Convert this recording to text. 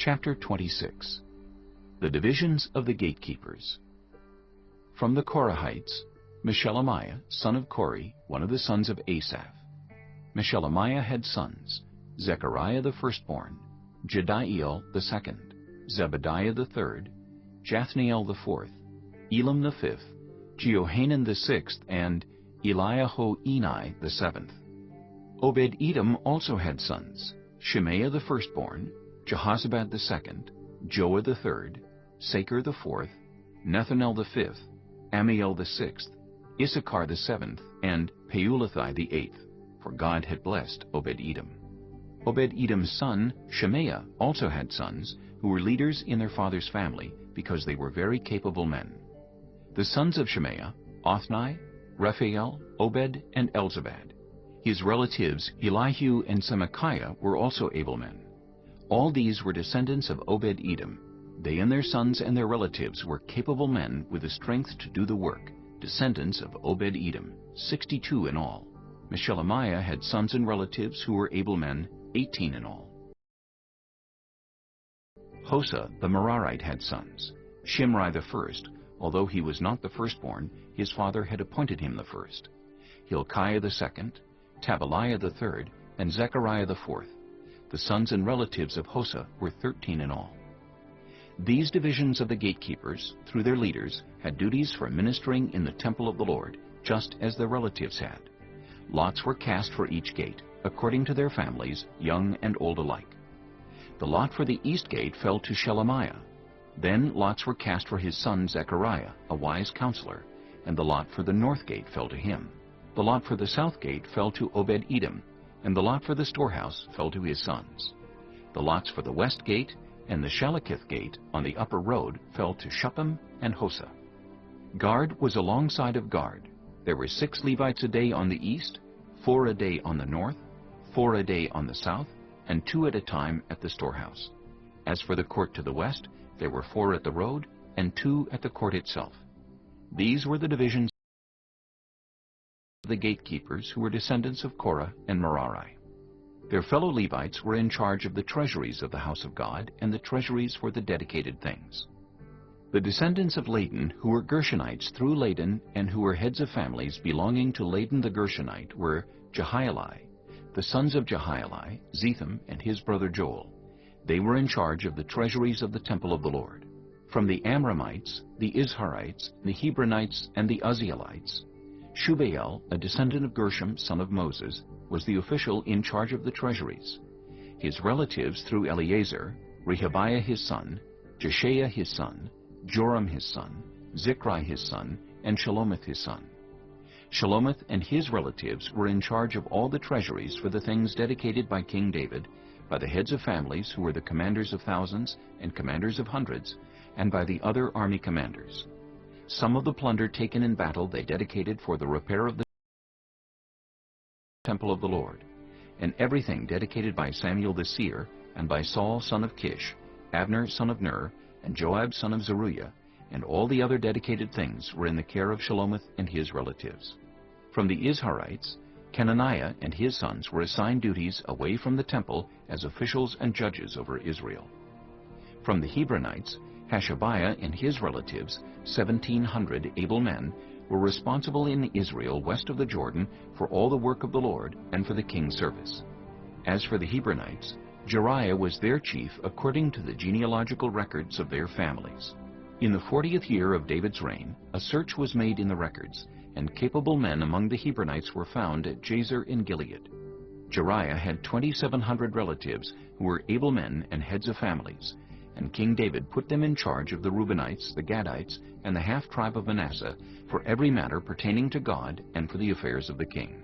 Chapter 26. The Divisions of the Gatekeepers. From the Korahites, Meshelemiah, son of Kori, one of the sons of Asaph. Meshelemiah had sons: Zechariah the firstborn, Jediael the second, Zebadiah the third, Jathniel the fourth, Elam the fifth, Jehohanan the sixth, and Eliahoenai the seventh. Obed-Edom also had sons: Shemaiah the firstborn, Jehozabad the second, Joah the third, Sacher the fourth, Nethanel the fifth, Amiel the sixth, Issachar the seventh, and Peulathai the eighth, for God had blessed Obed-Edom. Obed-Edom's son, Shemaiah, also had sons, who were leaders in their father's family, because they were very capable men. The sons of Shemaiah: Othni, Rephael, Obed, and Elzabad. His relatives Elihu and Semachiah were also able men. All these were descendants of Obed-Edom. They and their sons and their relatives were capable men with the strength to do the work, descendants of Obed-Edom, 62 in all. Meshelemiah had sons and relatives who were able men, 18 in all. Hosa the Merarite had sons: Shimri the first, although he was not the firstborn, his father had appointed him the first; Hilkiah the second, Tabaliah the third, and Zechariah the fourth. The sons and relatives of Hosa were 13 in all. These divisions of the gatekeepers, through their leaders, had duties for ministering in the temple of the Lord, just as their relatives had. Lots were cast for each gate, according to their families, young and old alike. The lot for the east gate fell to Shelemiah. Then lots were cast for his son Zechariah, a wise counselor, and the lot for the north gate fell to him. The lot for the south gate fell to Obed-Edom, and the lot for the storehouse fell to his sons. The lots for the west gate and the Shalakith gate on the upper road fell to Shuppim and Hosa. Guard was alongside of guard. There were 6 Levites a day on the east, 4 a day on the north, 4 a day on the south, and 2 at a time at the storehouse. As for the court to the west, there were 4 at the road and 2 at the court itself. These were the divisions of the gatekeepers who were descendants of Korah and Merari. Their fellow Levites were in charge of the treasuries of the house of God and the treasuries for the dedicated things. The descendants of Ladan, who were Gershonites through Ladan and who were heads of families belonging to Ladan the Gershonite, were Jehieli. The sons of Jehieli, Zetham and his brother Joel. They were in charge of the treasuries of the temple of the Lord. From the Amramites, the Izharites, the Hebronites, and the Uzzielites, Shubael, a descendant of Gershom, son of Moses, was the official in charge of the treasuries. His relatives through Eleazar: Rehabiah his son, Jeshaiah his son, Joram his son, Zichri his son, and Shelomith his son. Shelomith and his relatives were in charge of all the treasuries for the things dedicated by King David, by the heads of families who were the commanders of thousands and commanders of hundreds, and by the other army commanders. Some of the plunder taken in battle they dedicated for the repair of the temple of the Lord, and everything dedicated by Samuel the seer, and by Saul son of Kish, Abner son of Ner, and Joab son of Zeruiah, and all the other dedicated things were in the care of Shelomith and his relatives. From the Izharites, Kenaniah and his sons were assigned duties away from the temple as officials and judges over Israel. From the Hebronites, Hashabiah and his relatives, 1,700 able men, were responsible in Israel west of the Jordan for all the work of the Lord and for the king's service. As for the Hebronites, Jeriah was their chief according to the genealogical records of their families. In the 40th year of David's reign, a search was made in the records, and capable men among the Hebronites were found at Jazer in Gilead. Jeriah had 2,700 relatives who were able men and heads of families, and King David put them in charge of the Reubenites, the Gadites, and the half-tribe of Manasseh for every matter pertaining to God and for the affairs of the king.